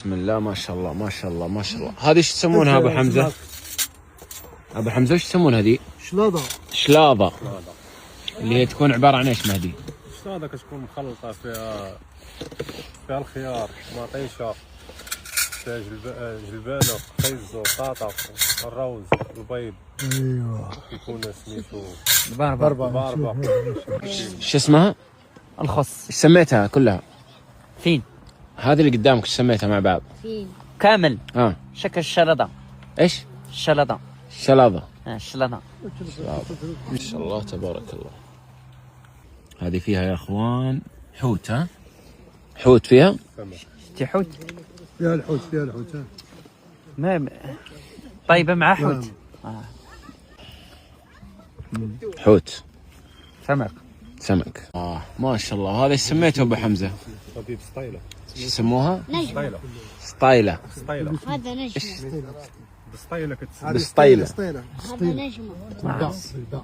بسم الله ما شاء الله ما شاء الله ما شاء الله. هذه ايش تسمونها ابو حمزه؟ ابو حمزه ايش تسمونها هذه؟ شلاضه. شلاضه اللي هي تكون عباره عن ايش مهدي؟ شلاضه كتكون مخلطه فيها الخيار، مطيشه، فيها جلبانه، خيزو، طاطا، الروز، البيض. ايوه يكون سميتو بربر. ايش اسمها؟ الخص. ايش سميتها كلها؟ فين؟ هذه اللي قدامك ايش سميتها مع بعض؟ فين كامل. شكل الشلطة. ايش؟ الشلطة. شلاضه. الشلطة. ما شاء الله تبارك الله. هذه فيها يا اخوان حوت. ها؟ حوت فيها؟ حوت. فيها الحوت ها. ما طيبة مع حوت. حوت. سمك. ما شاء الله. هذا ايش سميته ابو حمزه؟ هذه سطيله. ايش يسموها؟ نجمة. سطايله. سطيله. هذا نجمة. بسطيله كتسمى. بسطيله. هذا نجمة.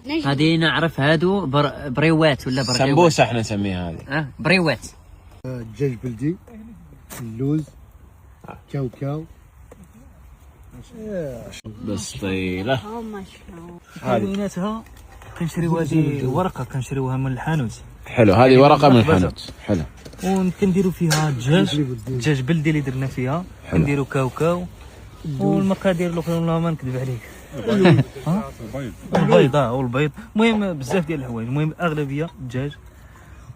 نجمة. هذه نعرف هادو بريوات ولا برغيوات. سمبوسه احنا نسميها هذه. بريوات. الدجاج بلدي، اللوز، كاو. بسطيله. ما شاء الله. حلويناتها كنشريو هذه ورقه كنشريوها من الحانوت. حلو. هذه ورقه من الحانوت. حلو. وكنديروا فيها دجاج بلدي اللي درنا فيها. كنديروا كاو والمقادير الاخرى والله ما نكذب عليك. البيض والبيض. المهم بزاف ديال الحوايج. المهم الاغلبيه دجاج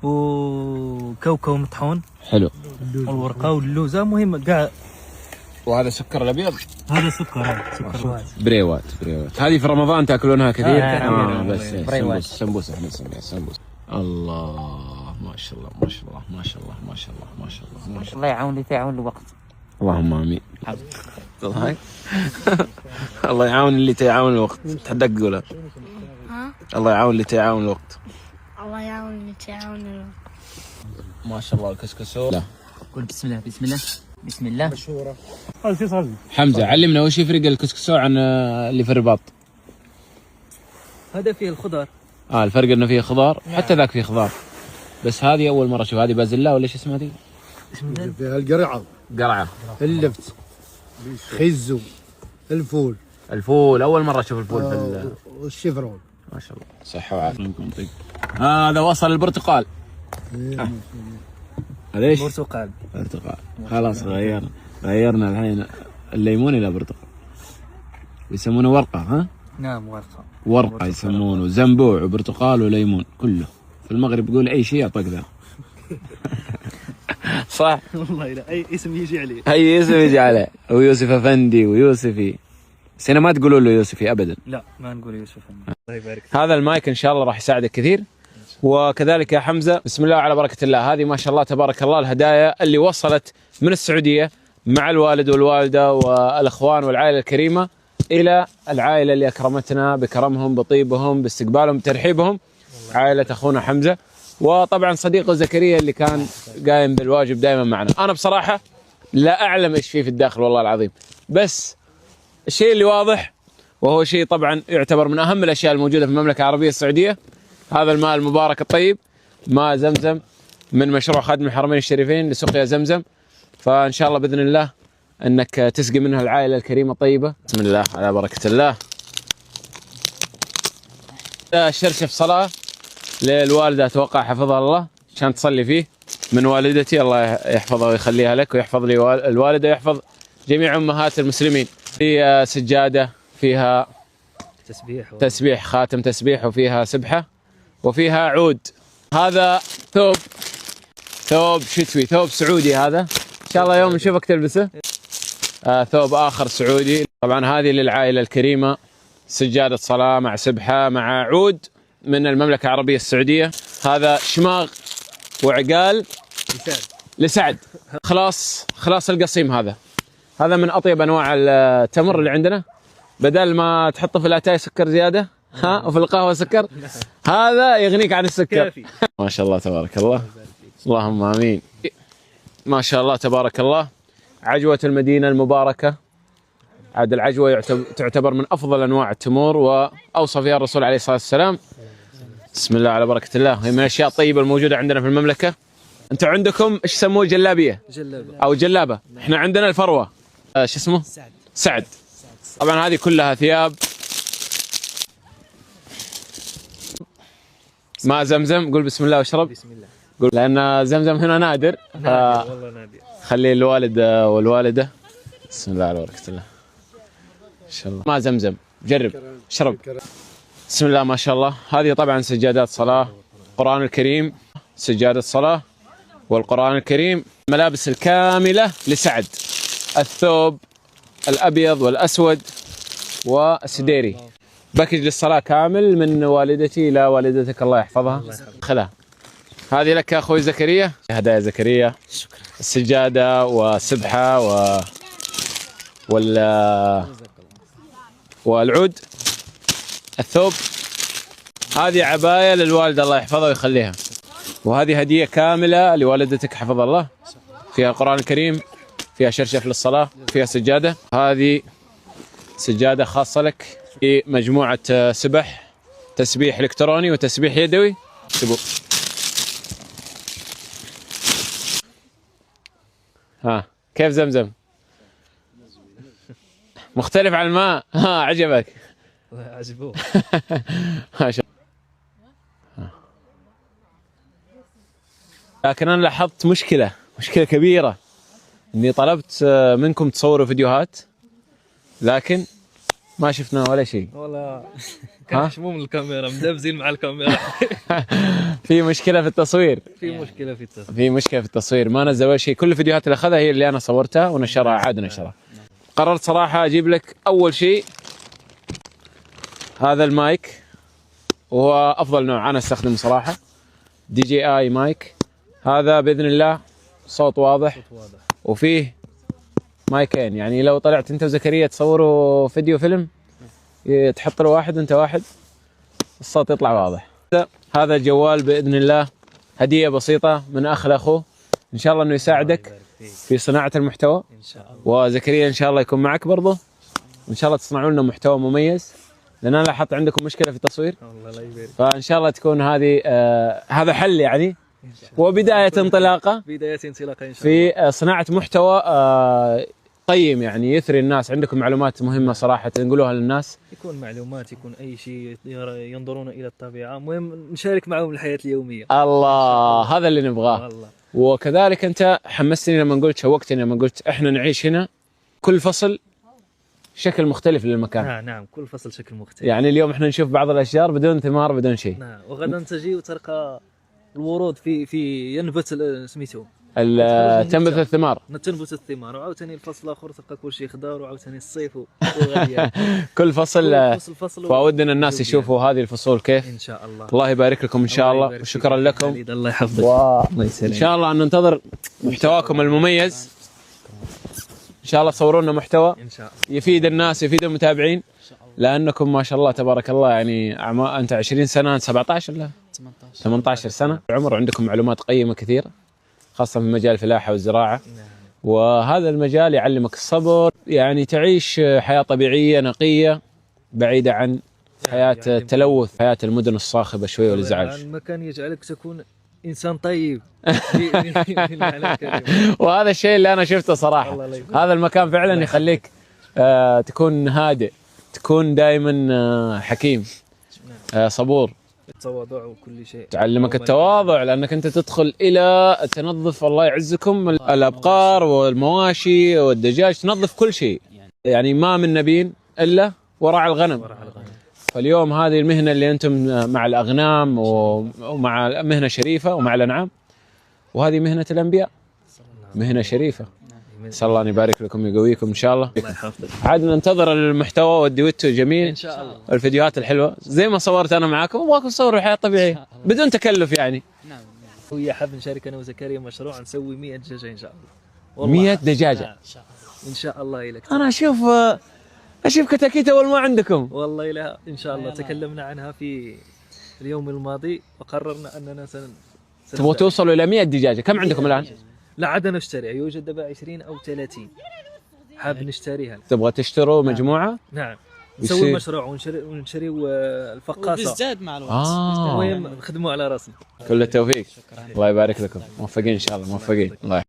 وكاو مطحون. حلو. والورقه واللوزه. المهم كاع. وهذا سكر الابيض. هذا سكر واحد. بريوات. هذه في رمضان تاكلونها كثير. بس بريوات. سمبوسه احنا نسميها سمبوسه. الله ما شاء الله ما شاء الله ما شاء الله ما شاء الله ما شاء الله ما شاء الله. الله يعاون اللي تعاون الوقت. اللهم امين. الله يعاون اللي تعاون الوقت. تحدك تقولها. الله يعاون اللي تعاون الوقت. الله يعاون اللي تعاون. ما شاء الله الكسكسو. لا قول بسم الله بسم الله بسم الله. مشهوره. حمزه علمنا وش يفرق الكسكسو عن اللي في الرباط. هذا فيه الخضار. الفرق انه فيه خضار. حتى ذاك فيه خضار. بس هذه اول مره اشوف. هذه بازلاء ولا ايش اسمها ذي؟ فيها القرعه، قرعه، اللفت، خيزو، الفول اول مره اشوف الفول في والشيفرون. ما شاء الله. صحه وعافيه. هذا وصل البرتقال. هذا ايش؟ برتقال. خلاص غيرنا الحين الليمون الى برتقال. يسمونه ورقه. ها؟ نعم ورقه يسمونه. زنبوع وبرتقال وليمون كله. في المغرب يقول اي شيء يعطيك ذا. صح والله لا اي اسم يجي عليه. اي اسم يجي عليه. ويوسف افندي ويوسفي. بس هنا ما تقولوا له يوسفي ابدا. لا ما نقول يوسف افندي. الله يبارك. هذا المايك ان شاء الله راح يساعدك كثير. وكذلك يا حمزه بسم الله على بركه الله. هذه ما شاء الله تبارك الله الهدايا اللي وصلت من السعوديه مع الوالد والوالده والاخوان والعائله الكريمه الى العائله اللي اكرمتنا بكرمهم بطيبهم باستقبالهم بترحيبهم. عائله اخونا حمزه. وطبعا صديقه زكريا اللي كان قايم بالواجب دائما معنا. انا بصراحه لا اعلم ايش فيه في الداخل والله العظيم. بس الشيء اللي واضح وهو شيء طبعا يعتبر من اهم الاشياء الموجوده في المملكه العربيه السعوديه. هذا الماء المبارك الطيب ماء زمزم من مشروع خادم الحرمين الشريفين لسقيا زمزم. فان شاء الله باذن الله انك تسقي منها العائله الكريمه الطيبه. بسم الله على بركه الله. شرشف صلاه للوالده اتوقع حفظها الله عشان تصلي فيه من والدتي. الله يحفظها ويخليها لك ويحفظ لي الوالده ويحفظ جميع امهات المسلمين. في سجاده فيها تسبيح خاتم تسبيح وفيها سبحه وفيها عود. هذا ثوب شتوي ثوب سعودي. هذا ان شاء الله يوم نشوفك تلبسه. ثوب اخر سعودي. طبعا هذه للعائله الكريمه. سجاده صلاه مع سبحه مع عود من المملكه العربيه السعوديه. هذا شماغ وعقال لسعد. خلاص القصيم. هذا من اطيب انواع التمر اللي عندنا. بدل ما تحطه في الاتاي سكر زياده وفي القهوه سكر. هذا يغنيك عن السكر. ما شاء الله تبارك الله. اللهم امين. ما شاء الله تبارك الله. عجوه المدينه المباركه. عاد العجوه تعتبر من افضل انواع التمور واوصى فيها الرسول عليه الصلاه والسلام. بسم الله على بركه الله. هي من الاشياء الطيبه الموجوده عندنا في المملكه. انتم عندكم ايش يسموه جلابيه؟ جلابه او جلابه. احنا عندنا الفروه. شو اسمه؟ سعد. طبعا هذه كلها ثياب. ماء زمزم. قول بسم الله واشرب. بسم الله. قول، لان زمزم هنا نادر. والله نادر. خلي الوالد والوالده. بسم الله على بركه الله. ان شاء الله. ماء زمزم. جرب. اشرب. بسم الله ما شاء الله. هذه طبعا سجادات صلاه، القرآن الكريم، سجادة صلاة والقرآن الكريم. الملابس الكاملة لسعد، الثوب الأبيض والأسود والسديري. باكج للصلاة كامل من والدتي إلى والدتك الله يحفظها. خلها. هذه لك يا أخوي زكريا، هدايا زكريا. شكرا. السجادة والسبحة والعود، الثوب. هذه عباية للوالدة الله يحفظها ويخليها. وهذه هدية كاملة لوالدتك حفظ الله، فيها القرآن الكريم، فيها شرشف للصلاة، فيها سجادة. هذه سجادة خاصة لك في مجموعة سبح، تسبيح إلكتروني وتسبيح يدوي. سبو. ها كيف زمزم؟ مختلف عن الماء. ها عجبك؟ عجبوه. ما شاء الله. لكن أنا لاحظت مشكلة كبيرة، إني طلبت منكم تصوروا فيديوهات لكن ما شفنا ولا شيء. والله كان مشموم الكاميرا، مدبزين مع الكاميرا. في مشكلة في التصوير. في مشكلة في التصوير. ما نزل ولا شيء. كل الفيديوهات اللي أخذها هي اللي أنا صورتها ونشرها، عاد نشرها. قررت صراحة أجيب لك أول شيء هذا المايك، وهو أفضل نوع أنا استخدمه صراحة، DJI مايك. هذا بإذن الله صوت واضح، وفيه مايكين، يعني لو طلعت أنت وزكريا تصوروا فيديو فيلم تحط له واحد وأنت واحد، الصوت يطلع واضح. هذا الجوال بإذن الله هدية بسيطة من أخ لأخوه، إن شاء الله إنه يساعدك في صناعة المحتوى. إن شاء الله. وزكريا إن شاء الله يكون معك برضه، وإن شاء الله تصنعوا لنا محتوى مميز، لأن أنا لاحظت عندكم مشكلة في التصوير. الله لا يبارك. فإن شاء الله تكون هذه هذا حل يعني، وبداية انطلاقة بداية انطلاقة إن شاء في صناعة محتوى قيم، يعني يثري الناس. عندكم معلومات مهمة صراحة نقولوها للناس، يكون معلومات، يكون أي شيء ينظرون إلى الطبيعة، المهم نشارك معهم الحياة اليومية. الله هذا اللي نبغاه. والله. وكذلك أنت حمستني لما قلت، شوقتني لما قلت إحنا نعيش هنا، كل فصل شكل مختلف للمكان. نعم كل فصل شكل مختلف. يعني اليوم إحنا نشوف بعض الأشجار بدون ثمار بدون شيء. نعم. وغدا تجي وتلقى الورود في ينبت سميتو تنبت الثمار. تنبت الثمار، وعاوتاني الفصل الاخر تلقى كل شيء خضار، وعاوتاني الصيف كل فصل. فودنا الناس يشوفوا هذه الفصول كيف. ان شاء الله. الله يبارك لكم ان شاء الله، وشكرا لكم. الله يحفظك. الله يسلمك. ان شاء الله ان ننتظر محتواكم المميز. ان شاء الله تصوروا لنا محتوى ان شاء الله يفيد الناس، يفيد المتابعين، لانكم ما شاء الله تبارك الله يعني انت 20 سنه، 17 ولا 18 سنه عمر، عندكم معلومات قيمه كثيره، خاصه في مجال الفلاحه والزراعه. وهذا المجال يعلمك الصبر، يعني تعيش حياه طبيعيه نقيه بعيده عن حياه التلوث، حياه المدن الصاخبه شوي والازعاج. المكان يجعلك تكون انسان طيب. وهذا الشيء اللي انا شفته صراحه. هذا المكان فعلا يخليك تكون هادئ، تكون دائما حكيم، صبور، التواضع وكل شيء. تعلمك التواضع، لانك انت تدخل الى تنظف، الله يعزكم، الابقار والمواشي والدجاج، تنظف كل شيء. يعني ما من نبي الا ورع الغنم. فاليوم هذه المهنه اللي انتم مع الاغنام ومع مهنه شريفه، ومع الانعام، وهذه مهنه الانبياء، مهنه شريفه. نسال الله ان يبارك لكم ويقويكم ان شاء الله. الله يحفظك. عاد ننتظر المحتوى والديوتو الجميل ان شاء الله، والفيديوهات الحلوه زي ما صورت انا معاكم. ابغاكم تصوروا الحياه الطبيعيه بدون تكلف يعني. نعم. ويا حاب نشارك انا وزكريا مشروع نسوي 100 دجاجه ان شاء الله. 100 دجاجه ان شاء الله لك. انا اشوف كتاكيت اول ما عندكم. والله لا، ان شاء الله تكلمنا عنها في اليوم الماضي، وقررنا اننا تبغوا توصلوا الى 100 دجاجه. كم عندكم الان؟ لا عاد نشتري، يوجد دابا 20 او 30 حاب نشتريها. تبغى تشتروا مجموعه؟ نعم نسوي ويصير- مشروع ونشريو الفقاصه وبالزاد مع الوقت. المهم نخدموا على راسنا. كل التوفيق. الله يبارك لكم، موفقين ان شاء الله، موفقين. الله